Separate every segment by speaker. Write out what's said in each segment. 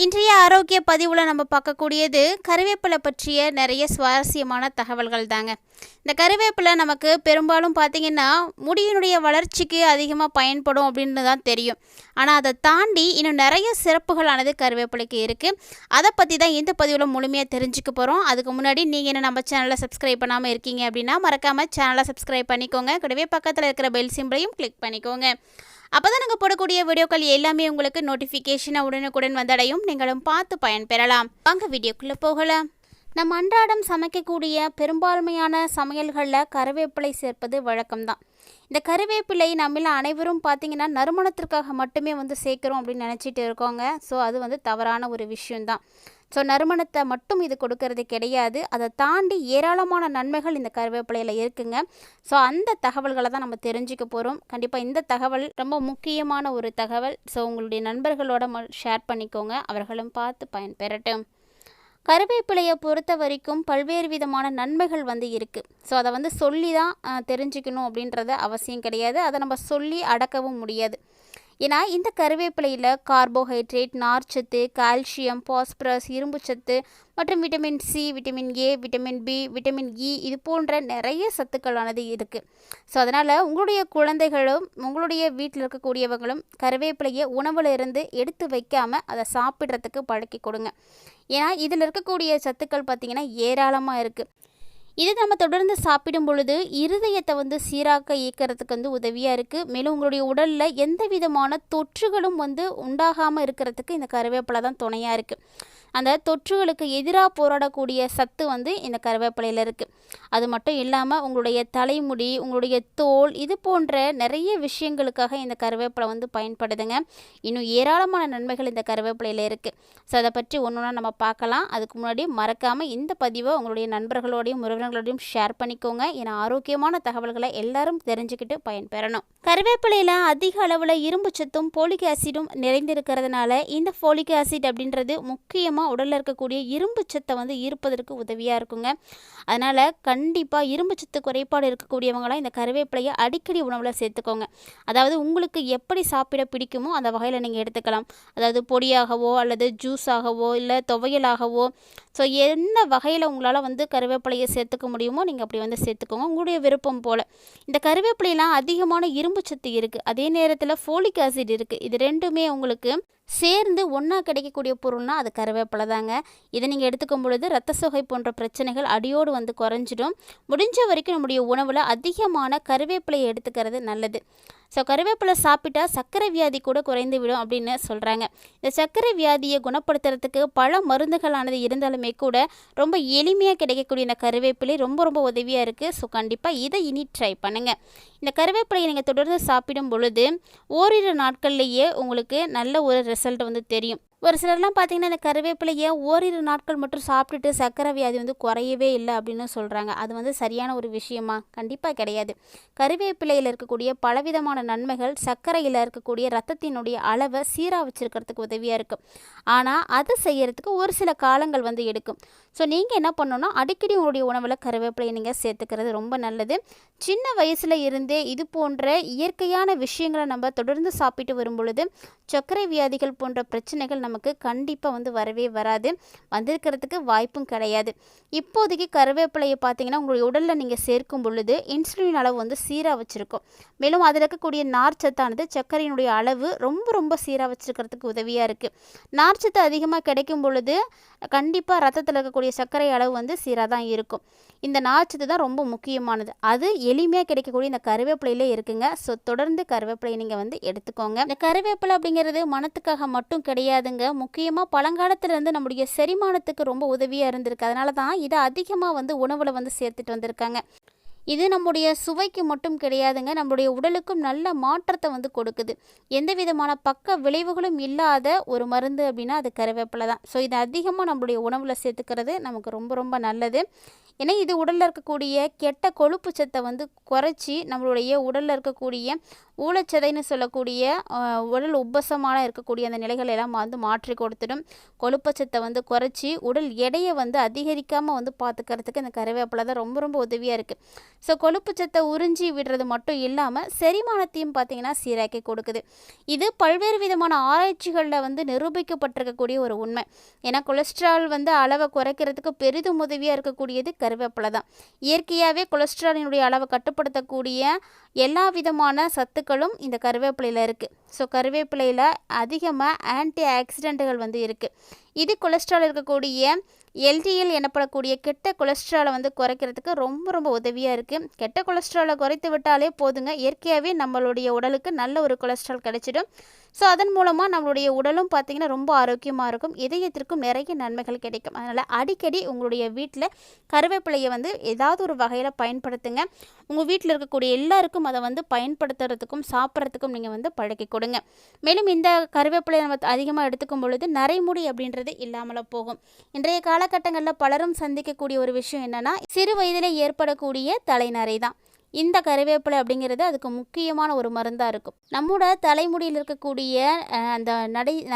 Speaker 1: இன்றைய ஆரோக்கிய பதிவில் நம்ம பார்க்கக்கூடியது கருவேப்பிலை பற்றிய நிறைய சுவாரஸ்யமான தகவல்கள் தாங்க. இந்த கருவேப்பிலை நமக்கு பெரும்பாலும் பார்த்திங்கன்னா முடியினுடைய வளர்ச்சிக்கு அதிகமாக பயன்படும் அப்படின்னு தான் தெரியும். ஆனால் அதை தாண்டி இன்னும் நிறைய சிறப்புகளானது கருவேப்பிலைக்கு இருக்குது. அதை பற்றி தான் இந்த பதிவில் முழுமையாக தெரிஞ்சுக்க போகிறோம். அதுக்கு முன்னாடி நீங்கள் என்ன நம்ம சேனலை சப்ஸ்கிரைப் பண்ணாமல் இருக்கீங்க அப்படின்னா மறக்காமல் சேனலை சப்ஸ்கிரைப் பண்ணிக்கோங்க. கூடவே பக்கத்தில் இருக்கிற பெல் சிம்பிளையும் கிளிக் பண்ணிக்கோங்க. அப்போ தான் நாங்கள் போடக்கூடிய வீடியோக்கள் எல்லாமே உங்களுக்கு நோட்டிஃபிகேஷனாக உடனுக்குடன் வந்தடையும். நீங்களும் பார்த்து பயன்பெறலாம். வாங்க வீடியோக்குள்ளே போகலாம். நம்ம அன்றாடம் சமைக்கக்கூடிய பெரும்பான்மையான சமையல்களில் கருவேப்பிலை சேர்ப்பது வழக்கம்தான். இந்த கருவேப்பிலை நம்மள அனைவரும் பார்த்திங்கன்னா நறுமணத்திற்காக மட்டுமே சேர்க்குறோம் அப்படின்னு நினச்சிட்டு இருக்கோங்க. ஸோ அது தவறான ஒரு விஷயந்தான். ஸோ நறுமணத்தை மட்டும் இது கொடுக்கறது கிடையாது. அதை தாண்டி ஏராளமான நன்மைகள் இந்த கருவேப்பிலையில் இருக்குங்க. ஸோ அந்த தகவல்களை தான் நம்ம தெரிஞ்சுக்க போகிறோம். கண்டிப்பாக இந்த தகவல் ரொம்ப முக்கியமான ஒரு தகவல். ஸோ உங்களுடைய நண்பர்களோட ஷேர் பண்ணிக்கோங்க, அவர்களும் பார்த்து பயன்பெறட்டும். கருவேப்பிலையை பொறுத்த வரைக்கும் பல்வேறு விதமான நன்மைகள் இருக்குது. ஸோ அதை சொல்லி தான் தெரிஞ்சுக்கணும் அப்படின்றது அவசியம் கிடையாது. அதை நம்ம சொல்லி அடக்கவும் முடியாது. ஏன்னா இந்த கருவேப்பிலையில் கார்போஹைட்ரேட், நார்ச்சத்து, கால்சியம், பாஸ்பரஸ், இரும்புச்சத்து மற்றும் vitamin C, vitamin A, vitamin B, vitamin E இது போன்ற நிறைய சத்துக்களானது இருக்குது. ஸோ அதனால் உங்களுடைய குழந்தைகளும் உங்களுடைய வீட்டில் இருக்கக்கூடியவங்களும் கருவேப்பிலையை உணவில் இருந்து எடுத்து வைக்காமல் அதை சாப்பிட்றதுக்கு பழக்கி கொடுங்க. ஏன்னா இதில் இருக்கக்கூடிய சத்துக்கள் பார்த்திங்கன்னா ஏராளமாக இருக்குது. இது நம்ம தொடர்ந்து சாப்பிடும் பொழுது இருதயத்தை சீராக்க இயக்கிறதுக்கு உதவியாக இருக்குது. மேலும் உங்களுடைய உடலில் எந்த விதமான தொற்றுகளும் உண்டாகாமல் இருக்கிறதுக்கு இந்த கருவேப்பிலை தான் துணையாக இருக்குது. அந்த தொற்றுகளுக்கு எதிராக போராடக்கூடிய சத்து இந்த கருவேப்பிலையில் இருக்குது. அது மட்டும் இல்லாமல் உங்களுடைய தலைமுடி, உங்களுடைய தோல் இது போன்ற நிறைய விஷயங்களுக்காக இந்த கருவேப்பிலை பயன்படுதுங்க. இன்னும் ஏராளமான நன்மைகள் இந்த கருவேப்பிலையில் இருக்குது. ஸோ அதை பற்றி ஒன்று நம்ம பார்க்கலாம். அதுக்கு முன்னாடி மறக்காமல் இந்த பதிவை உங்களுடைய நண்பர்களோடையும் உறவினர்களோடையும் ஷேர் பண்ணிக்கோங்க. ஏன்னா ஆரோக்கியமான தகவல்களை எல்லாரும் தெரிஞ்சுக்கிட்டு பயன்பெறணும். கருவேப்பிலையில் அதிக அளவில் இரும்பு சத்தும் போலிக் ஆசிடும் நிறைந்திருக்கிறதுனால இந்த போலிக் ஆசிட் அப்படின்றது முக்கியமாக உடலில் இருக்கக்கூடிய இரும்பு சத்தை ஈர்ப்பதற்கு உதவியாக இருக்குங்க. அதனால் கண்டிப்பாக இரும்பு சத்து குறைபாடு இருக்கக்கூடியவங்களாம் இந்த கருவேப்பிலையை அடிக்கடி உணவில் சேர்த்துக்கோங்க. அதாவது உங்களுக்கு எப்படி சாப்பிட பிடிக்குமோ அந்த வகையில் நீங்கள் எடுத்துக்கலாம். அதாவது பொடியாகவோ அல்லது ஜூஸாகவோ இல்லை துவையலாகவோ. ஸோ என்ன வகையில் உங்களால் கருவேப்பிலையை சேர்த்துக்க முடியுமோ நீங்கள் அப்படி சேர்த்துக்கோங்க, உங்களுடைய விருப்பம் போல். இந்த கருவேப்பிலையெல்லாம் அதிகமான இரும்பு சத்து இருக்குது, அதே நேரத்தில் ஃபோலிக் ஆசிட் இருக்குது. இது ரெண்டுமே உங்களுக்கு சேர்ந்து ஒன்றா கிடைக்கக்கூடிய பொருள்னால் அது கருவேப்பிலை தாங்க. இதை நீங்கள் எடுத்துக்கும் பொழுது இரத்த சோகை போன்ற பிரச்சனைகள் அடியோடு குறைஞ்சிடும். முடிஞ்ச வரைக்கும் நம்முடைய உணவில் அதிகமான கருவேப்பிலையை எடுத்துக்கிறது நல்லது. ஸோ கருவேப்பிலை சாப்பிட்டா சர்க்கரை வியாதி கூட குறைந்து விடும் அப்படின்னு சொல்கிறாங்க. இந்த சர்க்கரை வியாதியை குணப்படுத்துறதுக்கு பல மருந்துகளானது இருந்தாலுமே கூட ரொம்ப எளிமையாக கிடைக்கக்கூடிய இந்த கருவேப்பிலை ரொம்ப ரொம்ப உதவியாக இருக்குது. ஸோ கண்டிப்பாக இதை இனி ட்ரை பண்ணுங்கள். இந்த கருவேப்பிலையை நீங்கள் தொடர்ந்து சாப்பிடும் பொழுது ஓரிரு நாட்கள்லேயே உங்களுக்கு நல்ல ஒரு ரிசல்ட் தெரியும். ஒரு சிலர்லாம் பார்த்திங்கன்னா இந்த கருவேப்பிலையை ஓரிரு நாட்கள் மட்டும் சாப்பிட்டுட்டு சர்க்கரை வியாதி குறையவே இல்லை அப்படின்னு சொல்கிறாங்க. அது சரியான ஒரு விஷயமா? கண்டிப்பாக கிடையாது. கருவேப்பிலையில் இருக்கக்கூடிய பலவிதமான நன்மைகள் சர்க்கரையில் இருக்கக்கூடிய ரத்தத்தினுடைய அளவை சீராக வச்சுருக்கிறதுக்கு உதவியாக இருக்கும். ஆனால் அது செய்யறதுக்கு ஒரு சில காலங்கள் எடுக்கும். ஸோ நீங்கள் என்ன பண்ணணும்னா அடிக்கடி உங்களுடைய உணவில் கருவேப்பிலையை நீங்கள் சேர்த்துக்கிறது ரொம்ப நல்லது. சின்ன வயசில் இருந்தே இது போன்ற இயற்கையான விஷயங்களை நம்ம தொடர்ந்து சாப்பிட்டு வரும் பொழுது சர்க்கரை வியாதிகள் போன்ற பிரச்சனைகள் நமக்கு கண்டிப்பாக வரவே வராது, வந்திருக்கிறதுக்கு வாய்ப்பும் கிடையாது. இப்போதைக்கு கருவேப்பிலையை பார்த்தீங்கன்னா உங்களுடைய உடலில் நீங்கள் சேர்க்கும் பொழுது இன்சுலின் அளவு சீராக வச்சுருக்கும். மேலும் அதில் இருக்கக்கூடிய நார்ச்சத்தானது சர்க்கரையினுடைய அளவு ரொம்ப ரொம்ப சீராக வச்சுருக்கிறதுக்கு உதவியாக இருக்குது. நார்ச்சத்து அதிகமாக கிடைக்கும் பொழுது கண்டிப்பாக ரத்தத்தில் இருக்கக்கூடிய சர்க்கரை அளவு சீராக தான் இருக்கும். இந்த நார்ச்சத்து தான் ரொம்ப முக்கியமானது. அது எளிமையாக கிடைக்கக்கூடிய இந்த கருவேப்பிலையிலே இருக்குங்க. ஸோ தொடர்ந்து கருவேப்பிலையை நீங்கள் எடுத்துக்கோங்க. இந்த கருவேப்பிலை அப்படிங்கிறது மனத்துக்காக மட்டும் கிடையாதுங்க. முக்கியமாக பழங்காலத்திலேருந்து நம்முடைய செரிமானத்துக்கு ரொம்ப உதவியாக இருந்திருக்கு. அதனால தான் இதை அதிகமாக உணவில் சேர்த்துட்டு வந்திருக்காங்க. இது நம்முடைய சுவைக்கு மட்டும் கிடையாதுங்க, நம்முடைய உடலுக்கும் நல்ல மாற்றத்தை கொடுக்குது. எந்த விதமான பக்க விளைவுகளும் இல்லாத ஒரு மருந்து அப்படின்னா அது கருவேப்பிலை தான். ஸோ இது அதிகமாக நம்மளுடைய உணவில் சேர்த்துக்கிறது நமக்கு ரொம்ப ரொம்ப நல்லது. ஏன்னா இது உடலில் இருக்கக்கூடிய கெட்ட கொழுப்பு சத்தை குறைச்சி நம்மளுடைய உடலில் இருக்கக்கூடிய ஊழச்சதைன்னு சொல்லக்கூடிய உடல் உப்பசமான இருக்கக்கூடிய அந்த நிலைகள் எல்லாம் மாற்றி கொடுத்துடும். கொழுப்பச்சத்தை குறைச்சி உடல் எடையை அதிகரிக்காமல் பார்த்துக்கிறதுக்கு இந்த கருவேப்பிலை தான் ரொம்ப ரொம்ப உதவியாக இருக்குது. ஸோ கொழுப்பு சத்தை உறிஞ்சி விடுறது மட்டும் இல்லாமல் செரிமானத்தையும் பார்த்திங்கன்னா சீராக்கி கொடுக்குது. இது பல்வேறு விதமான ஆராய்ச்சிகளில் வந்து நிரூபிக்கப்பட்டிருக்கக்கூடிய ஒரு உண்மை. ஏன்னா கொலஸ்ட்ரால் வந்து அளவை குறைக்கிறதுக்கு பெரிதும் உதவியாக இருக்கக்கூடியது கருவேப்பிலை தான். இயற்கையாகவே கொலஸ்ட்ராலினுடைய அளவை கட்டுப்படுத்தக்கூடிய எல்லா விதமான சத்துக்களும் இந்த கருவேப்பிலையில் இருக்குது. ஸோ கருவேப்பிலையில் அதிகமாக ஆன்டி ஆக்சிடென்ட்டுகள் வந்து இருக்குது. இது கொலஸ்ட்ரால் இருக்கக்கூடிய எல்டிஎல் எனப்படக்கூடிய கெட்ட கொலஸ்ட்ராலை வந்து குறைக்கிறதுக்கு ரொம்ப ரொம்ப உதவியாக இருக்குது. கெட்ட கொலஸ்ட்ராலை குறைத்து விட்டாலே போதுங்க, இயற்கையாகவே நம்மளுடைய உடலுக்கு நல்ல ஒரு கொலஸ்ட்ரால் கிடைச்சிடும். ஸோ அதன் மூலமாக நம்மளுடைய உடலும் பார்த்திங்கன்னா ரொம்ப ஆரோக்கியமாக இருக்கும், இதயத்திற்கும் நிறைய நன்மைகள் கிடைக்கும். அதனால் அடிக்கடி உங்களுடைய வீட்டில் கருவேப்பிலையை வந்து ஏதாவது ஒரு வகையில் பயன்படுத்துங்க. உங்கள் வீட்டில் இருக்கக்கூடிய எல்லாருக்கும் அதை வந்து பயன்படுத்துறதுக்கும் சாப்பிட்றதுக்கும் நீங்கள் வந்து பழக்கி கொடுங்க. மேலும் இந்த கருவேப்பிலையை நம்ம அதிகமாக எடுத்துக்கும் பொழுது நரைமுடி அப்படின்றது இல்லாமல் போகும். இன்றைய காலகட்டங்களில் பலரும் சந்திக்கக்கூடிய ஒரு விஷயம் என்னென்னா, சிறு வயதிலே ஏற்படக்கூடிய தலைநரை தான். இந்த கருவேப்பிலை அப்படிங்கிறது அதுக்கு முக்கியமான ஒரு மருந்தாக இருக்கும். நம்மளோட தலைமுடியில் இருக்கக்கூடிய அந்த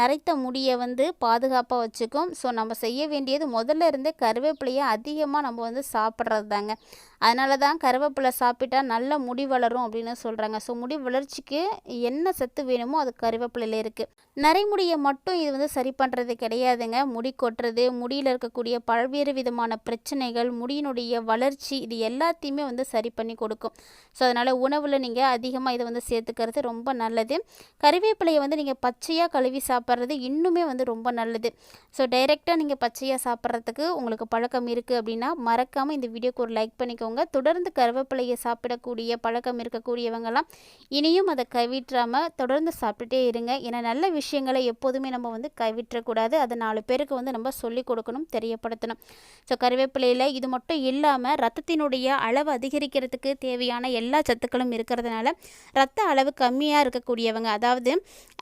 Speaker 1: நரைத்த முடியை வந்து பாதுகாப்பாக வச்சுக்கும். ஸோ நம்ம செய்ய வேண்டியது முதல்ல இருந்தே கருவேப்பிலையை அதிகமாக நம்ம வந்து சாப்பிட்றது தாங்க. அதனால தான் கருவேப்பிலை சாப்பிட்டா நல்ல முடி வளரும் அப்படின்னு சொல்கிறாங்க. ஸோ முடி வளர்ச்சிக்கு என்ன சத்து வேணுமோ அது கருவேப்பிலையில் இருக்குது. நரைமுடியை மட்டும் இது வந்து சரி பண்ணுறது கிடையாதுங்க. முடி கொட்டுறது, முடியில் இருக்கக்கூடிய பல்வேறு விதமான பிரச்சனைகள், முடியினுடைய வளர்ச்சி, இது எல்லாத்தையுமே வந்து சரி பண்ணி கொடுக்கும். ஸோ அதனால் உணவில் நீங்கள் அதிகமாக இதை வந்து சேர்த்துக்கிறது ரொம்ப நல்லது. கருவேப்பிலையை வந்து நீங்கள் பச்சையாக கழுவி சாப்பிட்றது இன்னுமே வந்து ரொம்ப நல்லது. ஸோ டைரெக்டாக நீங்கள் பச்சையாக சாப்பிட்றதுக்கு உங்களுக்கு பழக்கம் இருக்குது அப்படின்னா மறக்காமல் இந்த வீடியோக்கு ஒரு லைக் பண்ணிக்கோங்க. தொடர்ந்து கருவேப்பிலையை சாப்பிடக்கூடிய பழக்கம் இருக்கக்கூடியவங்கலாம் இனியும் அதை கைவிட்றாமல் தொடர்ந்து சாப்பிட்டுட்டே இருங்க. ஏன்னா நல்ல விஷயங்களை எப்போதுமே நம்ம வந்து கைவிட்டக்கூடாது. அதை 4 பேருக்கு வந்து நம்ம சொல்லிக் கொடுக்கணும், தெரியப்படுத்தணும். ஸோ கருவேப்பிலையில் இது மட்டும் இல்லாமல் ரத்தத்தினுடைய அளவு அதிகரிக்கிறதுக்கு தேவையான எல்லா சத்துக்களும் இருக்கிறதுனால ரத்த அளவு கம்மியாக இருக்கக்கூடியவங்க, அதாவது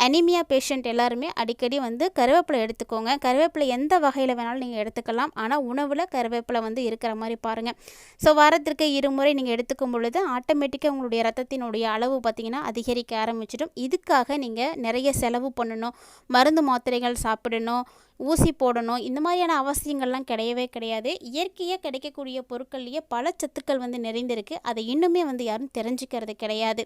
Speaker 1: அனிமியா பேஷண்ட் எல்லாருமே அடிக்கடி வந்து கருவேப்பிலை எடுத்துக்கோங்க. கருவேப்பிலை எந்த வகையில் வேணாலும் நீங்கள் எடுத்துக்கலாம், ஆனால் உணவில் கருவேப்பிலை வந்து இருக்கிற மாதிரி பாருங்கள். ஸோ வாரத்திற்கு 2 முறை நீங்கள் எடுத்துக்கும் பொழுது ஆட்டோமேட்டிக்காக உங்களுடைய ரத்தத்தினுடைய அளவு பார்த்திங்கன்னா அதிகரிக்க ஆரம்பிச்சிடும். இதுக்காக நீங்கள் நிறைய செலவு பண்ணணும், மருந்து மாத்திரைகள் சாப்பிடணும், ஊசி போடணும், இந்த மாதிரியான அவசியங்கள்லாம் கிடையவே கிடையாது. இயற்கையாக கிடைக்கக்கூடிய பொருட்கள்லேயே பல சத்துக்கள் வந்து நிறைந்திருக்கு. அதை இன்னுமே வந்து யாரும் தெரிஞ்சுக்கிறது கிடையாது.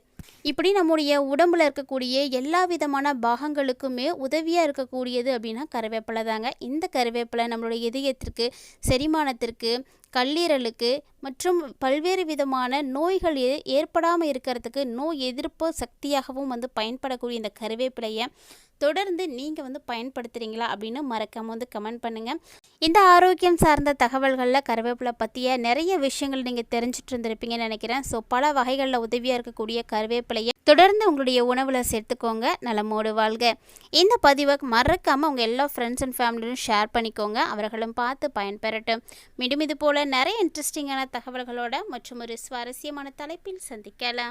Speaker 1: இப்படி நம்முடைய உடம்பில் இருக்கக்கூடிய எல்லா விதமான பாகங்களுக்குமே உதவியாக இருக்கக்கூடியது அப்படின்னா கருவேப்பிலை தாங்க. இந்த கருவேப்பிலை நம்மளுடைய இதயத்திற்கு, செரிமானத்திற்கு, கல்லீரலுக்கு மற்றும் பல்வேறு விதமான நோய்கள் ஏற்படாமல் இருக்கிறதுக்கு நோய் எதிர்ப்பு சக்தியாகவும் வந்து பயன்படக்கூடிய இந்த கருவேப்பிலையை தொடர்ந்து நீங்கள் வந்து பயன்படுத்துகிறீங்களா அப்படின்னு மறக்காமல் வந்து கமெண்ட் பண்ணுங்கள். இந்த ஆரோக்கியம் சார்ந்த தகவல்களில் கருவேப்பிலை பற்றிய நிறைய விஷயங்கள் நீங்கள் தெரிஞ்சுட்டு இருந்திருப்பீங்கன்னு நினைக்கிறேன். ஸோ பல வகைகளில் உதவியாக இருக்கக்கூடிய கருவேப்பிலையை தொடர்ந்து உங்களுடைய உணவில் சேர்த்துக்கோங்க. நலமோடு வாழ்க. இந்த பதிவை மறக்காமல் உங்கள் எல்லா ஃப்ரெண்ட்ஸ் அண்ட் ஃபேமிலியும் ஷேர் பண்ணிக்கோங்க, அவர்களும் பார்த்து பயன்பெறட்டும். மீண்டும் இது போல் நிறைய இன்ட்ரெஸ்டிங்கான தகவல்களோட மற்றும் ஒரு சுவாரஸ்யமான தலைப்பில் சந்திக்கலாம்.